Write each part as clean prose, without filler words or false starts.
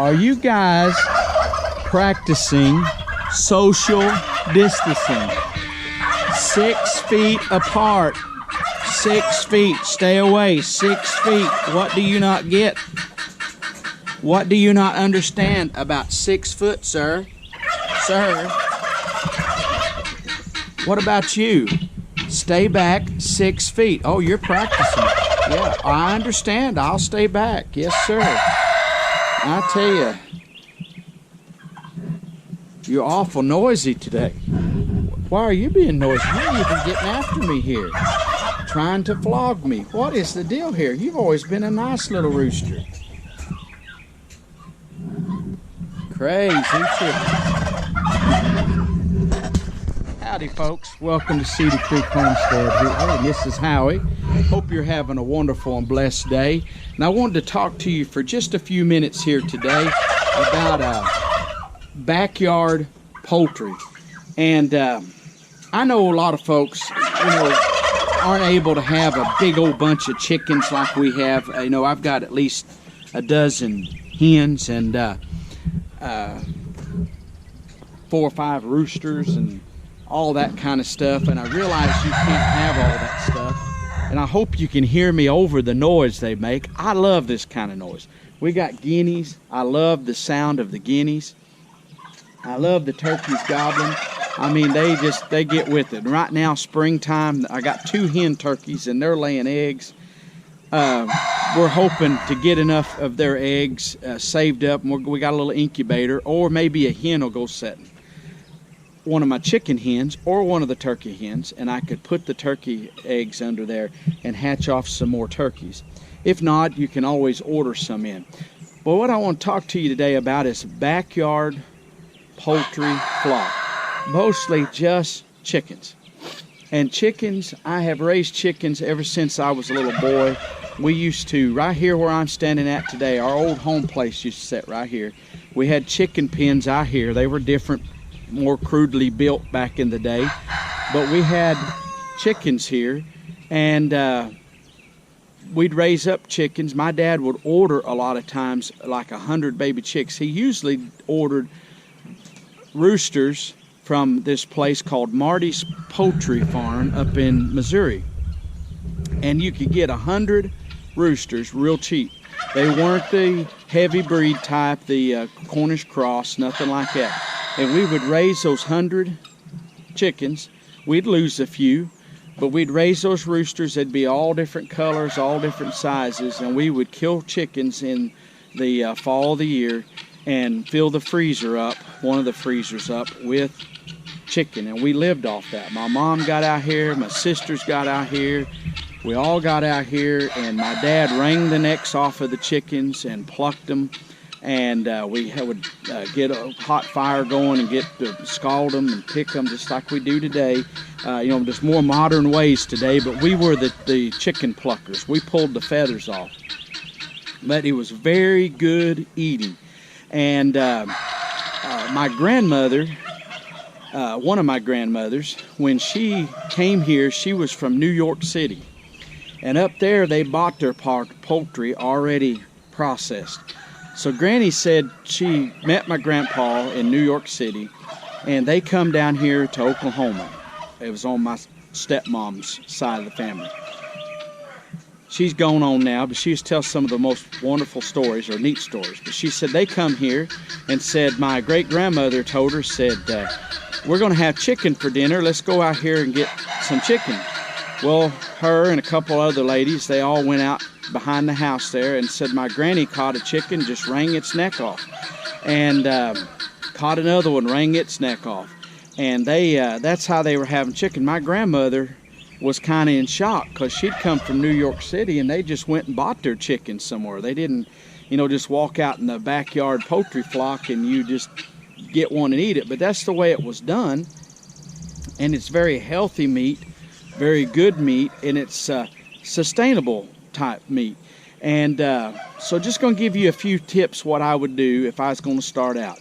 Are you guys practicing social distancing? 6 feet apart. 6 feet. Stay away. 6 feet. What do you not get? What do you not understand about 6 foot, sir? Sir? What about you? Stay back 6 feet. Oh, you're practicing. Yeah, I understand. I'll stay back. Yes, sir. I tell you, you're awful noisy today. Why are you being noisy? You're even getting after me here, trying to flog me. What is the deal here? You've always been a nice little rooster. Crazy chicken. Howdy, folks. Welcome to Cedar Creek Homestead here. Hey, this is Howie. Hope you're having a wonderful and blessed day. And I wanted to talk to you for just a few minutes here today about backyard poultry. And I know a lot of folks, aren't able to have a big old bunch of chickens like we have. I've got at least a dozen hens and 4 or 5 roosters and all that kind of stuff, and I realize you can't have all that stuff, and I hope you can hear me over the noise they make. I love this kind of noise. We got guineas. I love the sound of the guineas. I love the turkeys gobbling. I mean, they get with it. Right now, springtime, I got 2 hen turkeys, and they're laying eggs. We're hoping to get enough of their eggs saved up, and we got a little incubator, or maybe a hen will go setting. One of my chicken hens or one of the turkey hens, and I could put the turkey eggs under there and hatch off some more turkeys. If not, you can always order some in. But what I want to talk to you today about is backyard poultry flock, mostly just chickens. And chickens, I have raised chickens ever since I was a little boy. We used to, right here where I'm standing at today, our old home place used to sit right here. We had chicken pens out here. They were different, more crudely built back in the day, but we had chickens here, and we'd raise up chickens. My dad would order a lot of times like 100 baby chicks. He usually ordered roosters from this place called Marty's Poultry Farm up in Missouri, and you could get 100 roosters real cheap. They weren't the heavy breed type, the Cornish cross, nothing like that. And we would raise those 100 chickens. We'd lose a few, but we'd raise those roosters. They'd be all different colors, all different sizes, and we would kill chickens in the fall of the year and fill the freezer up, one of the freezers up, with chicken. And we lived off that. My mom got out here, my sisters got out here, we all got out here, and my dad wrung the necks off of the chickens and plucked them. And we would get a hot fire going and get to scald them and pick them just like we do today. There's more modern ways today, but we were the chicken pluckers. We pulled the feathers off. But it was very good eating. And my grandmother, one of my grandmothers, when she came here, she was from New York City. And up there, they bought their poultry already processed. So Granny said she met my grandpa in New York City, and they come down here to Oklahoma. It was on my stepmom's side of the family. She's gone on now, but she used to tell some of the most wonderful stories, or neat stories. But she said they come here and said, my great-grandmother told her, said, we're going to have chicken for dinner. Let's go out here and get some chicken. Well, her and a couple other ladies, they all went out behind the house there and said my granny caught a chicken, just wrung its neck off, and caught another one, wrung its neck off, and that's how they were having chicken. My grandmother was kind of in shock because she'd come from New York City and they just went and bought their chicken somewhere. They didn't just walk out in the backyard poultry flock and you just get one and eat it. But that's the way it was done, and it's very healthy meat, very good meat, and it's sustainable type meat. And so just going to give you a few tips what I would do if I was going to start out.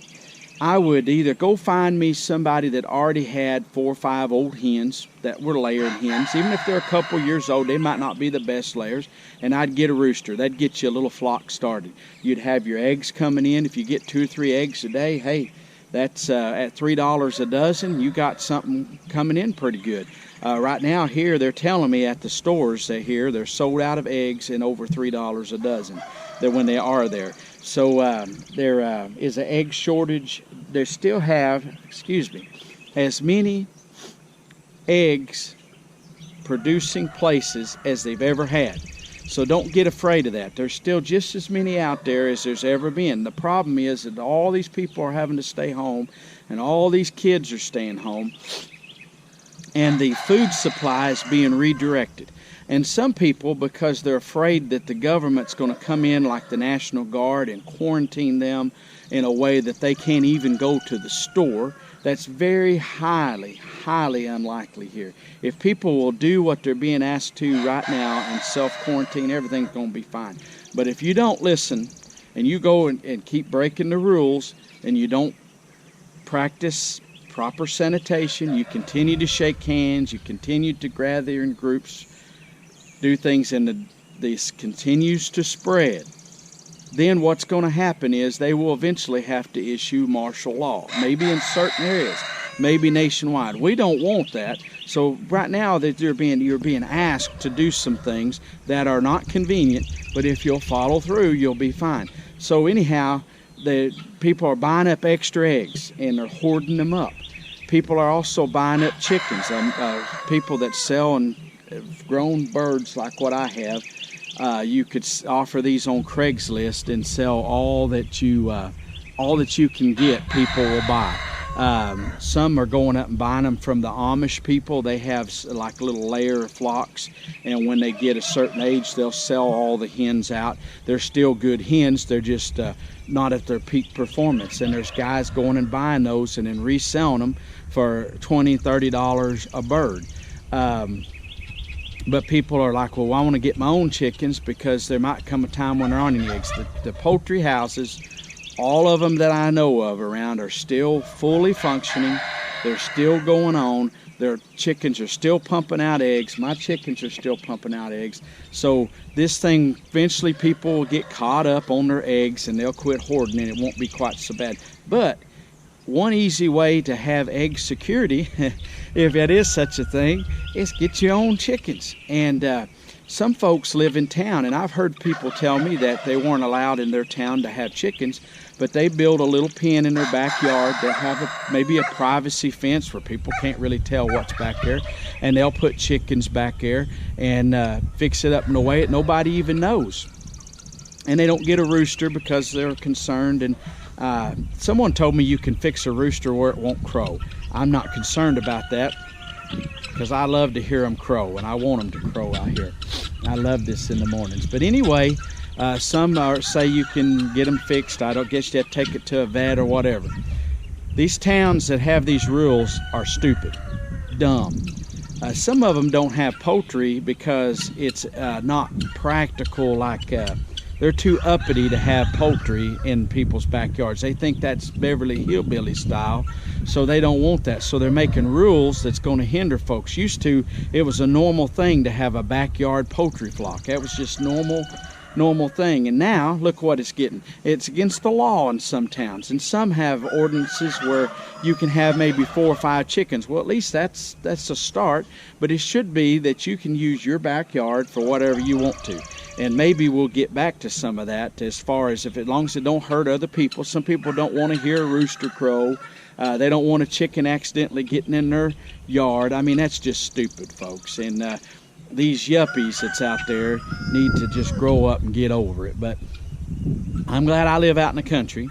I would either go find me somebody that already had 4 or 5 old hens that were layered hens. Even if they're a couple years old, they might not be the best layers, and I'd get a rooster. That'd get you a little flock started. You'd have your eggs coming in. If you get 2 or 3 eggs a day, hey, that's at $3 a dozen. You got something coming in pretty good. Right now here, they're telling me at the stores that here they're sold out of eggs and over $3 a dozen. That when they are there. So there is an egg shortage. They still have, as many eggs producing places as they've ever had. So don't get afraid of that. There's still just as many out there as there's ever been. The problem is that all these people are having to stay home, and all these kids are staying home, and the food supply is being redirected. And some people, because they're afraid that the government's going to come in like the National Guard and quarantine them in a way that they can't even go to the store, that's very highly, highly unlikely here. If people will do what they're being asked to right now and self-quarantine, everything's going to be fine. But if you don't listen and you go and keep breaking the rules and you don't practice proper sanitation, you continue to shake hands, you continue to gather in groups, do things, and this continues to spread, then what's going to happen is they will eventually have to issue martial law, maybe in certain areas, maybe nationwide. We don't want that. So right now that you're being asked to do some things that are not convenient, but if you'll follow through, you'll be fine. So anyhow, the people are buying up extra eggs and they're hoarding them up. People are also buying up chickens. People that sell and grown birds like what I have, you could offer these on Craigslist and sell all that you can get. People will buy. Some are going up and buying them from the Amish people. They have like a little layer of flocks, and when they get a certain age, they'll sell all the hens out. They're still good hens. They're just not at their peak performance. And there's guys going and buying those and then reselling them for $20, $30 a bird. But people are like, well, I want to get my own chickens because there might come a time when there aren't any eggs. The poultry houses, all of them that I know of around, are still fully functioning. They're still going on. Their chickens are still pumping out eggs. My chickens are still pumping out eggs. So this thing, eventually people will get caught up on their eggs and they'll quit hoarding and it won't be quite so bad. But one easy way to have egg security, if it is such a thing, is get your own chickens. And some folks live in town, and I've heard people tell me that they weren't allowed in their town to have chickens, but they build a little pen in their backyard. They'll have maybe a privacy fence where people can't really tell what's back there, and they'll put chickens back there and fix it up in a way that nobody even knows. And they don't get a rooster because they're concerned. And someone told me you can fix a rooster where it won't crow. I'm not concerned about that because I love to hear them crow, and I want them to crow out here. I love this in the mornings. But anyway, some say you can get them fixed. I don't guess you have to take it to a vet or whatever. These towns that have these rules are stupid, dumb. Some of them don't have poultry because it's not practical, like they're too uppity to have poultry in people's backyards. They think that's Beverly Hillbilly style, so they don't want that. So they're making rules that's going to hinder folks. Used to, it was a normal thing to have a backyard poultry flock. That was just normal thing. And now, look what it's getting. It's against the law in some towns, and some have ordinances where you can have maybe 4 or 5 chickens. Well, at least that's a start, but it should be that you can use your backyard for whatever you want to. And maybe we'll get back to some of that as far as as long as it don't hurt other people. Some people don't want to hear a rooster crow. They don't want a chicken accidentally getting in their yard. I mean, that's just stupid, folks. And these yuppies that's out there need to just grow up and get over it. But I'm glad I live out in the country.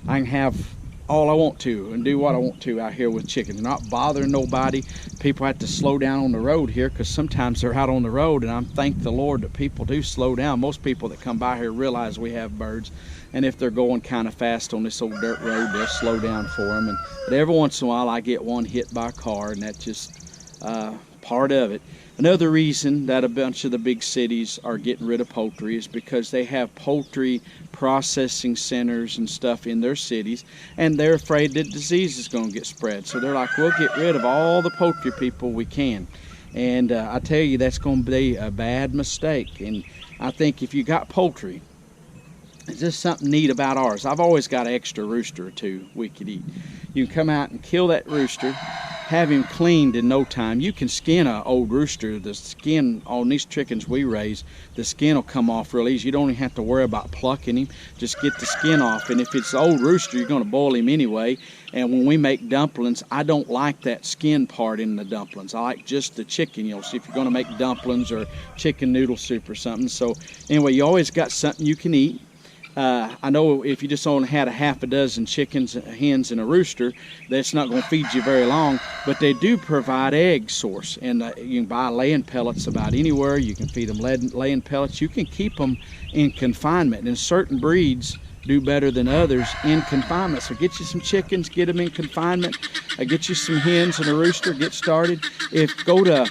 I can have all I want to and do what I want to out here with chickens, not bothering nobody. People have to slow down on the road here because sometimes they're out on the road, and I'm thank the Lord that people do slow down. Most people that come by here realize we have birds, and if they're going kind of fast on this old dirt road, they'll slow down for them. But every once in a while I get one hit by a car, and that just part of it. Another reason that a bunch of the big cities are getting rid of poultry is because they have poultry processing centers and stuff in their cities, and they're afraid that disease is going to get spread. So they're like, we'll get rid of all the poultry people we can. And I tell you, that's going to be a bad mistake. And I think if you got poultry, it's just something neat about ours. I've always got an extra rooster or two we could eat. You can come out and kill that rooster, have him cleaned in no time. You can skin an old rooster. The skin on these chickens we raise, the skin will come off real easy. You don't even have to worry about plucking him. Just get the skin off. And if it's an old rooster, you're going to boil him anyway. And when we make dumplings, I don't like that skin part in the dumplings. I like just the chicken. You'll see if you're going to make dumplings or chicken noodle soup or something. So anyway, you always got something you can eat. I know if you just only had a half a dozen chickens, hens, and a rooster, that's not going to feed you very long, but they do provide egg source, and you can buy laying pellets about anywhere. You can feed them laying pellets. You can keep them in confinement, and certain breeds do better than others in confinement. So get you some chickens, get them in confinement, get you some hens and a rooster, get started. Go to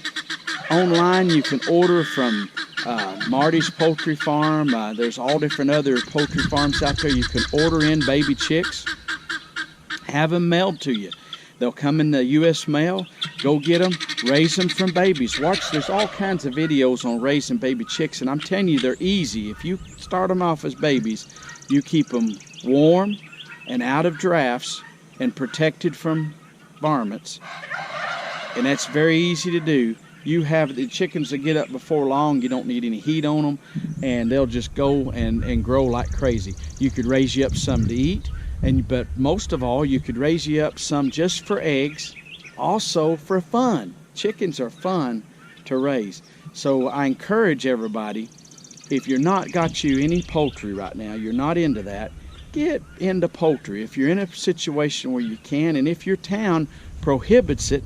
online, you can order from Marty's Poultry Farm. There's all different other poultry farms out there. You can order in baby chicks, have them mailed to you. They'll come in the U.S. mail. Go get them, raise them from babies. Watch, there's all kinds of videos on raising baby chicks, and I'm telling you, they're easy. If you start them off as babies, you keep them warm and out of drafts and protected from varmints, and that's very easy to do. You have the chickens that get up before long. You don't need any heat on them, and they'll just go and grow like crazy. You could raise you up some to eat, but most of all, you could raise you up some just for eggs, also for fun. Chickens are fun to raise. So I encourage everybody, if you're not got you any poultry right now, you're not into that, get into poultry. If you're in a situation where you can, and if your town prohibits it,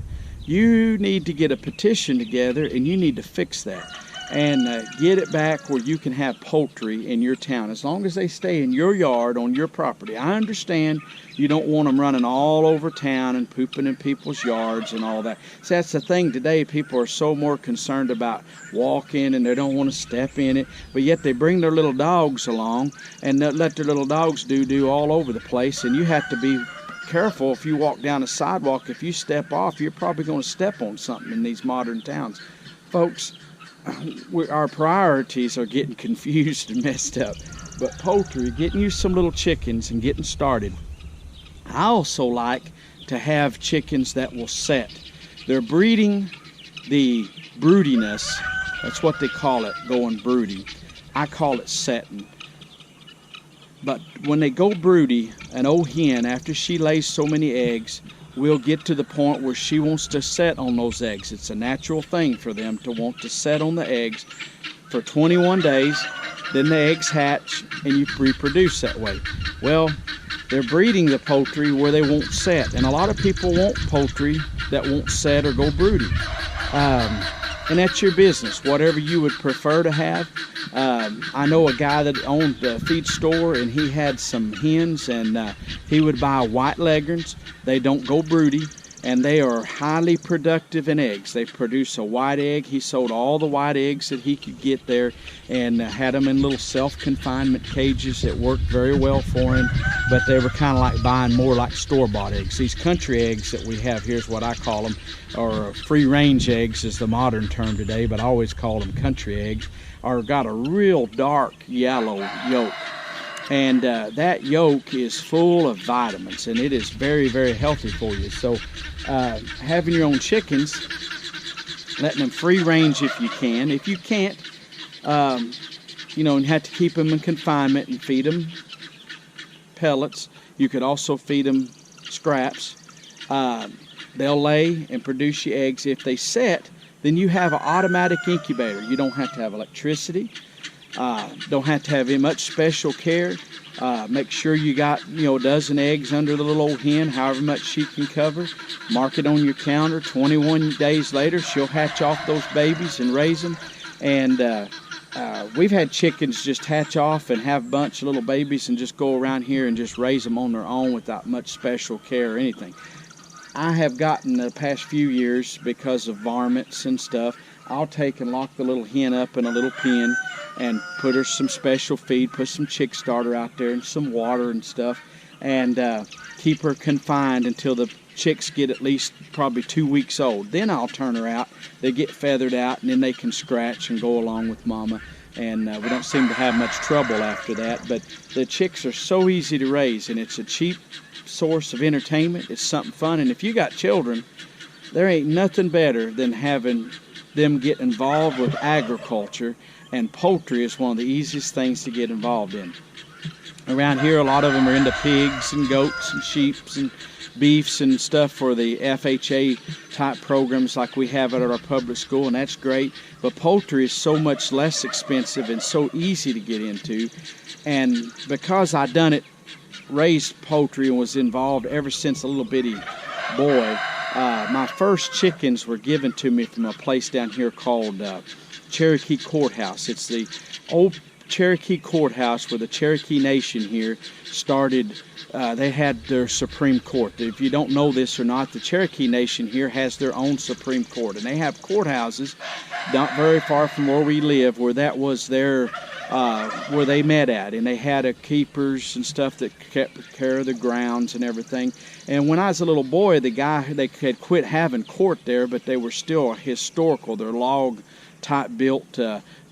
you need to get a petition together, and you need to fix that and get it back where you can have poultry in your town, as long as they stay in your yard on your property. I understand you don't want them running all over town and pooping in people's yards and all that. So that's the thing today. People are so more concerned about walking, and they don't want to step in it, but yet they bring their little dogs along and let their little dogs do all over the place, and you have to be careful. If you walk down a sidewalk, if you step off, you're probably going to step on something in these modern towns. Folks, our priorities are getting confused and messed up. But poultry, getting you some little chickens and getting started. I also like to have chickens that will set. They're breeding the broodiness. That's what they call it, going broody. I call it setting. But when they go broody, an old hen, after she lays so many eggs, will get to the point where she wants to set on those eggs. It's a natural thing for them to want to set on the eggs for 21 days. Then the eggs hatch, and you reproduce that way. Well, they're breeding the poultry where they won't set. And a lot of people want poultry that won't set or go broody. And that's your business, whatever you would prefer to have. I know a guy that owned a feed store, and he had some hens, and he would buy white leghorns. They don't go broody, and they are highly productive in eggs. They produce a white egg. He sold all the white eggs that he could get there, and had them in little self-confinement cages that worked very well for him, but they were kind of like buying more like store-bought eggs. These country eggs that we have, here's what I call them, or free-range eggs is the modern term today, but I always call them country eggs, are got a real dark yellow yolk. And that yolk is full of vitamins, and it is very, very healthy for you. So having your own chickens, letting them free range if you can. If you can't, you know, and have to keep them in confinement and feed them pellets. You could also feed them scraps. They'll lay and produce you eggs. If they set, then you have an automatic incubator. You don't have to have electricity. Don't have to have much special care. Make sure you got, a dozen eggs under the little old hen, however much she can cover. Mark it on your counter. 21 days later, she'll hatch off those babies and raise them. And we've had chickens just hatch off and have a bunch of little babies and just go around here and just raise them on their own without much special care or anything. I have gotten the past few years, because of varmints and stuff, I'll take and lock the little hen up in a little pen and put her some special feed, put some chick starter out there and some water and stuff, and keep her confined until the chicks get at least probably 2 weeks old. Then I'll turn her out. They get feathered out, and then they can scratch and go along with mama. And we don't seem to have much trouble after that. But the chicks are so easy to raise, and it's a cheap source of entertainment. It's something fun. And if you got children, there ain't nothing better than having them get involved with agriculture, and poultry is one of the easiest things to get involved in. Around here, a lot of them are into pigs and goats and sheep and beefs and stuff for the FHA type programs like we have at our public school, and that's great. But poultry is so much less expensive and so easy to get into. And because I done it, raised poultry, and was involved ever since a little bitty boy, my first chickens were given to me from a place down here called Cherokee Courthouse. It's the old Cherokee Courthouse where the Cherokee Nation here started. They had their Supreme Court. If you don't know this or not, the Cherokee Nation here has their own Supreme Court, and they have courthouses not very far from where we live, where that was their where they met at, and they had keepers and stuff that kept care of the grounds and everything. And when I was a little boy, they had quit having court there, but they were still historical. They're log type built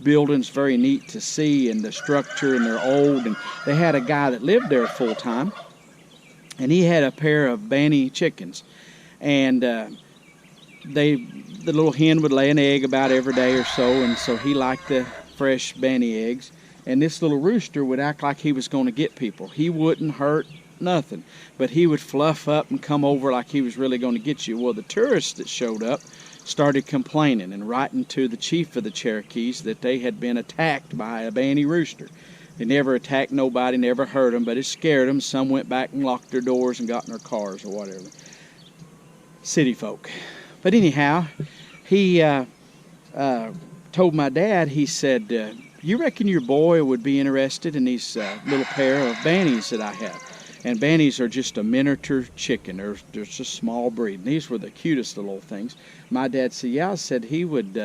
buildings, very neat to see, and the structure, and they're old. And they had a guy that lived there full time, and he had a pair of banty chickens, and the little hen would lay an egg about every day or so, and so he liked the fresh banty eggs. And this little rooster would act like he was going to get people. He wouldn't hurt nothing, but he would fluff up and come over like he was really going to get you. Well, the tourists that showed up started complaining and writing to the chief of the Cherokees that they had been attacked by a banty rooster. They never attacked nobody, never hurt them, but it scared them. Some went back and locked their doors and got in their cars or whatever. City folk. But anyhow, he told my dad, he said, you reckon your boy would be interested in these little pair of banties that I have? And banties are just a miniature chicken. They're just a small breed. And these were the cutest little things. My dad said, yeah, I said he would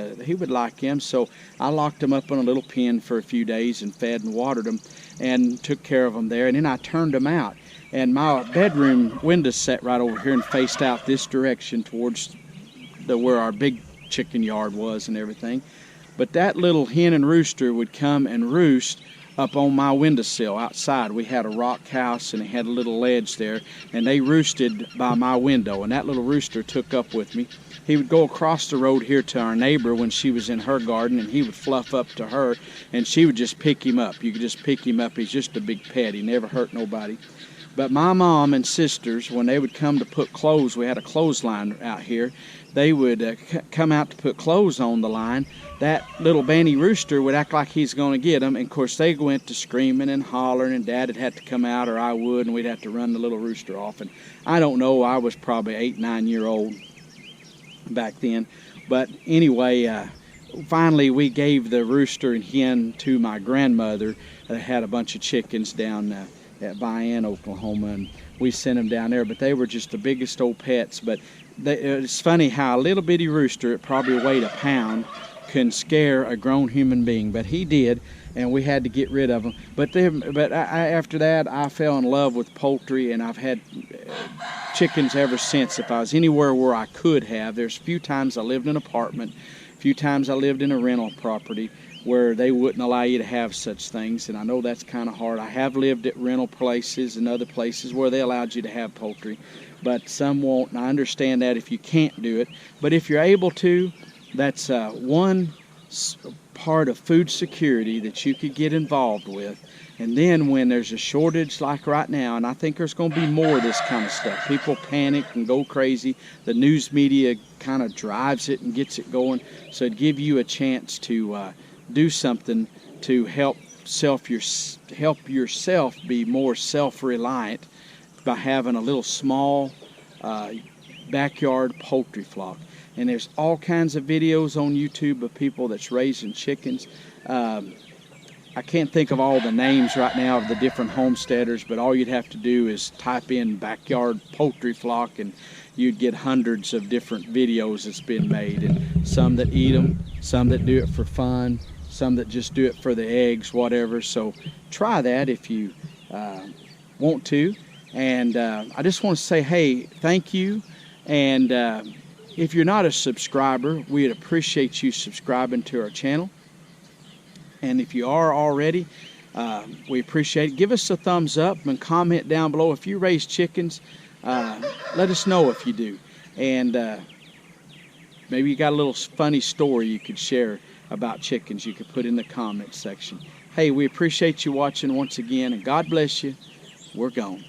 like him. So I locked him up in a little pen for a few days and fed and watered them and took care of them there. And then I turned them out. And my bedroom window sat right over here and faced out this direction towards where our big chicken yard was and everything. But that little hen and rooster would come and roost up on my windowsill outside. We had a rock house, and it had a little ledge there, and they roosted by my window, and that little rooster took up with me. He would go across the road here to our neighbor when she was in her garden, and he would fluff up to her, and she would just pick him up. You could just pick him up. He's just a big pet. He never hurt nobody. But my mom and sisters, when they would come to put clothes, we had a clothesline out here, they would come out to put clothes on the line. That little banty rooster would act like he's going to get them. And, of course, they went to screaming and hollering, and Dad would have to come out, or I would, and we'd have to run the little rooster off. And I don't know, I was probably 8, 9 years old back then. But anyway, finally we gave the rooster and hen to my grandmother that had a bunch of chickens down at Vian, Oklahoma, and we sent them down there. But they were just the biggest old pets. But it's funny how a little bitty rooster, it probably weighed a pound, can scare a grown human being. But he did, and we had to get rid of him. But after that, I fell in love with poultry, and I've had chickens ever since. If I was anywhere where I could have, there's a few times I lived in an apartment, a few times I lived in a rental property where they wouldn't allow you to have such things, and I know that's kind of hard. I have lived at rental places and other places where they allowed you to have poultry, but some won't, and I understand that if you can't do it. But if you're able to, that's one part of food security that you could get involved with. And then when there's a shortage like right now, and I think there's going to be more of this kind of stuff, people panic and go crazy. The news media kind of drives it and gets it going, so it'd give you a chance to do something to help yourself be more self-reliant by having a little small backyard poultry flock. And there's all kinds of videos on YouTube of people that's raising chickens. I can't think of all the names right now of the different homesteaders, but all you'd have to do is type in backyard poultry flock and you'd get hundreds of different videos that's been made, and some that eat them, some that do it for fun, some that just do it for the eggs, whatever. So try that if you want to. And I just want to say, hey, thank you. And if you're not a subscriber, we'd appreciate you subscribing to our channel. And if you are already, we appreciate it. Give us a thumbs up and comment down below. If you raise chickens, let us know if you do. And maybe you got a little funny story you could share about chickens you could put in the comment section. Hey, we appreciate you watching once again, and God bless you. We're gone.